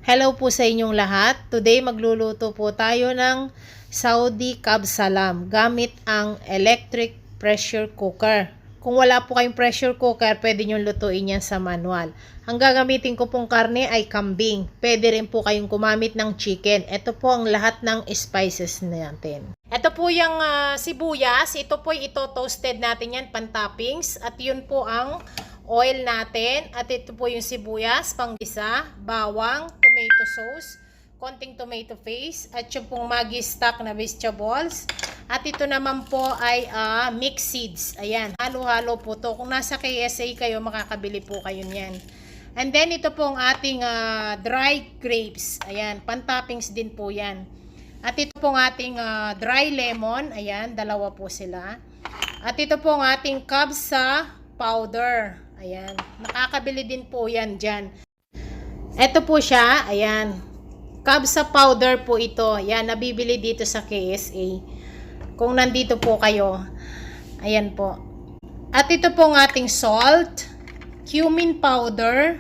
Hello po sa inyong lahat. Today magluluto po tayo ng Saudi Kabsalam gamit ang electric pressure cooker. Kung wala po kayong pressure cooker, pwede nyo lutuin yan sa manual. Ang gagamitin ko pong karne ay kambing. Pwede rin po kayong gumamit ng chicken. Ito po ang lahat ng spices natin. Ito po yung sibuyas. Ito po toasted natin yan, pan-toppings. At yun po ang oil natin. At ito po yung sibuyas, panggisa, bawang, tomato sauce, konting tomato paste, at yung pong Maggi stock na vegetables. At ito naman po ay mixed seeds. Ayan, halo-halo po to. Kung nasa KSA kayo, makakabili po kayo niyan. And then ito po ang ating dry grapes. Ayan, pan-toppings din po yan. At ito po ang ating dry lemon. Ayan, dalawa po sila. At ito po ang ating kabsa powder. Ayan, nakakabili din po yan dyan. Ito po siya, ayan. Kabsa powder po ito. Ayan, nabibili dito sa KSA. Kung nandito po kayo. Ayan po. At ito po ang ating salt, cumin powder,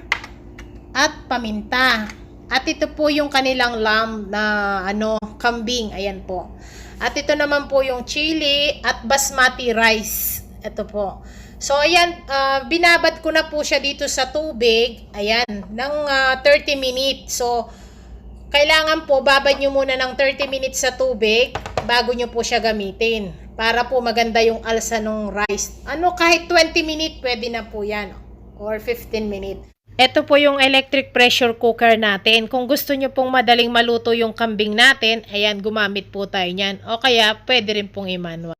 at paminta. At ito po yung kanilang lamb na kambing. Ayan po. At ito naman po yung chili at basmati rice. Ito po. So, ayan, binabad ko na po siya dito sa tubig, ayan, ng 30 minutes. So, kailangan po, babad nyo muna ng 30 minutes sa tubig bago nyo po siya gamitin. Para po maganda yung alsa ng rice. Kahit 20 minutes, pwede na po yan. Or 15 minutes. Ito po yung electric pressure cooker natin. Kung gusto nyo pong madaling maluto yung kambing natin, ayan, gumamit po tayo niyan. O kaya, pwede rin pong i-manual.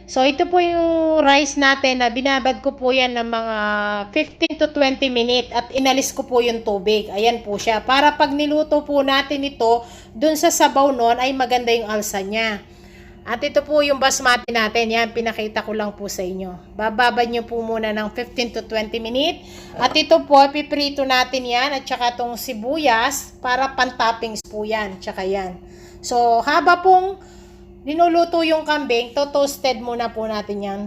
So, ito po yung rice natin na binabad ko po yan ng mga 15 to 20 minutes at inalis ko po yung tubig. Ayan po siya. Para pag niluto po natin ito, dun sa sabaw nun ay maganda yung alsa niya. At ito po yung basmati natin. Yan, pinakita ko lang po sa inyo. Bababad nyo po muna ng 15 to 20 minutes. At ito po, piprito natin yan at saka itong sibuyas para pan-toppings po yan. Tsaka yan. So, haba pong linuluto yung kambing, toasted muna po natin yan.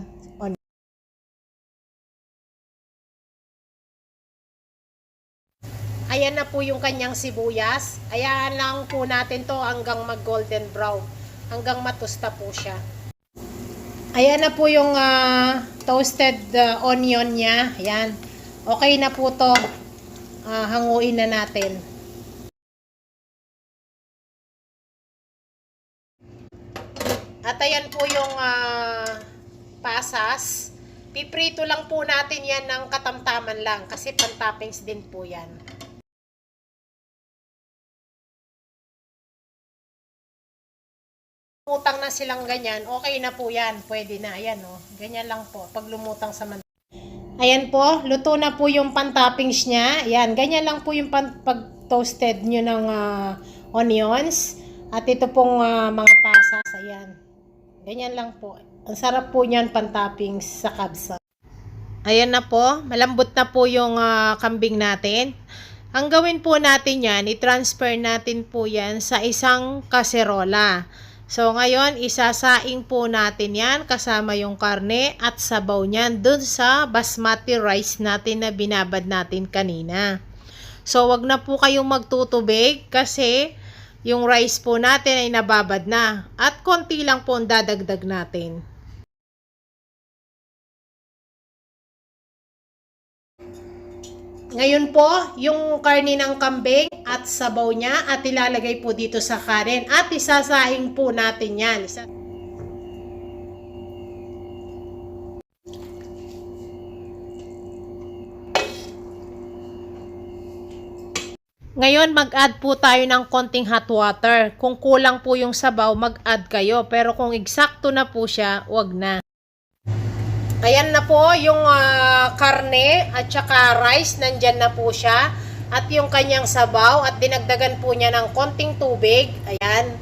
Ayan na po yung kanyang sibuyas. Ayan lang po natin to hanggang mag golden brown. Hanggang matusta po siya. Ayan na po yung toasted onion niya. Ayan. Okay na po to. Hanguin na natin. At ayan po yung pasas. Piprito lang po natin yan ng katamtaman lang kasi pan-toppings din po yan. Lumutang na silang ganyan, okay na po yan. Pwede na. Ayan o. Ganyan lang po. Pag lumutang sa mantika. Ayan po. Luto na po yung pan-toppings niya. Ayan. Ganyan lang po yung pag-toasted nyo ng onions. At ito pong mga pasas. Ayan. Ganyan lang po. Ang sarap po niyan pan-toppings sa kabsa. Ayan na po, malambot na po yung kambing natin. Ang gawin po natin yan, i-transfer natin po yan sa isang kaserola. So ngayon, isasaing po natin yan kasama yung karne at sabaw niyan dun sa basmati rice natin na binabad natin kanina. So wag na po kayong magtutubig kasi yung rice po natin ay nababad na at konti lang po ang dadagdag natin. Ngayon po, yung karne ng kambing at sabaw niya at ilalagay po dito sa kanin at isasahing po natin yan. Ngayon, mag-add po tayo ng konting hot water. Kung kulang po yung sabaw, mag-add kayo. Pero kung eksakto na po siya, wag na. Ayan na po yung karne at saka rice, nandyan na po siya. At yung kanyang sabaw at dinagdagan po niya ng konting tubig. Ayan,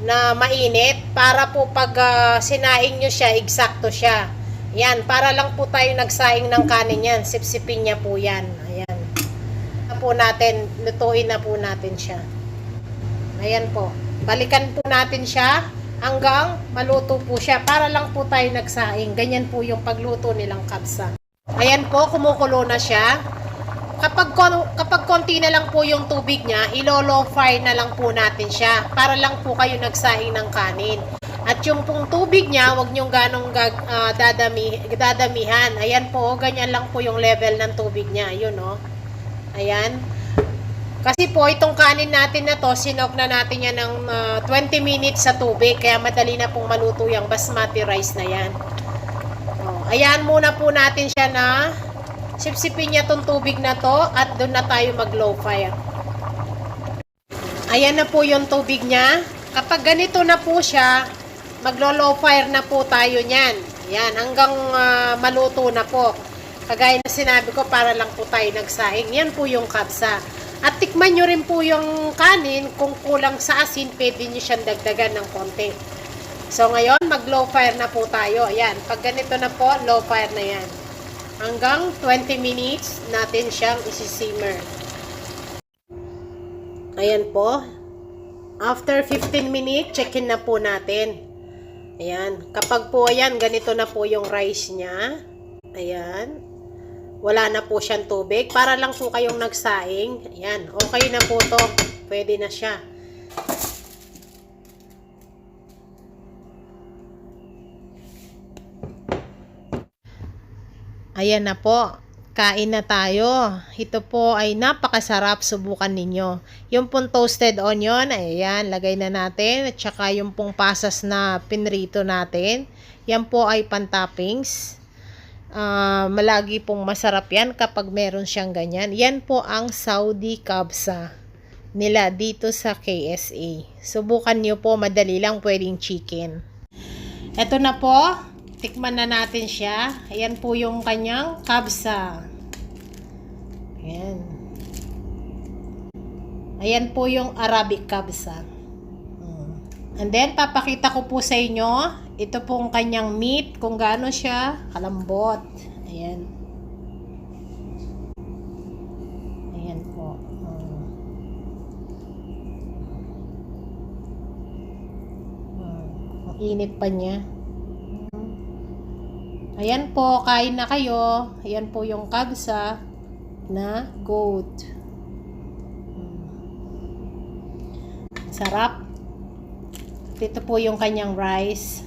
na mainit. Para po pag sinaing nyo siya, eksakto siya. Ayan, para lang po tayo nagsaing ng kanin yan. Sipsipin niya po yan. Ayan. Po natin, lutuin na po natin siya. Ayan po. Balikan po natin siya hanggang maluto po siya para lang po tayo nagsaing. Ganyan po yung pagluto nilang kabsa. Ayan po, kumukulo na siya. Kapag konti na lang po yung tubig niya, ilo-low fry na lang po natin siya para lang po kayo nagsaing ng kanin. At yung pong tubig niya, wag nyong ganong dadamihan. Ayan po, ganyan lang po yung level ng tubig niya. Yun o. Ayan. Kasi po, itong kanin natin na to, sinok na natin yan ng 20 minutes sa tubig. Kaya madali na pong maluto yung basmati rice na yan. Ayan muna po natin siya na sipsipin niya tong tubig na to at doon na tayo mag low fire. Ayan na po yung tubig niya. Kapag ganito na po siya, maglo low fire na po tayo niyan. Ayan, hanggang maluto na po. Kagaya na sinabi ko, para lang po tayo nagsaing. Yan po yung kabsa. At tikman nyo rin po yung kanin. Kung kulang sa asin, pwede nyo siyang dagdagan ng konti. So ngayon, mag low fire na po tayo. Ayan, pag ganito na po, low fire na yan. Hanggang 20 minutes natin siyang isi-simmer. Ayan po. After 15 minutes, check-in na po natin. Ayan. Kapag po, ayan, ganito na po yung rice niya. Ayan. Wala na po siyang tubig. Para lang po kayong nagsaing. Ayan. Okay na po to. Pwede na siya. Ayan na po. Kain na tayo. Ito po ay napakasarap. Subukan ninyo. Yung pong toasted onion, ayan, lagay na natin. At saka yung pong pasas na pinrito natin. Yan po ay pan-toppings. Malagi pong masarap yan kapag meron siyang ganyan. Yan po ang Saudi kabsa nila dito sa KSA. Subukan nyo po, madali lang, pwedeng chicken. Ito na po, tikman na natin siya. Ayan po yung kanyang kabsa. Ayan. Ayan po yung Arabic kabsa. And then, papakita ko po sa inyo, ito pong kanyang meat, kung gaano siya kalambot. Ayan. Ayan po. Ang init pa niya. Ayan po, kain na kayo. Ayan po yung kabsa na goat. Sarap. Ito po yung kanyang rice.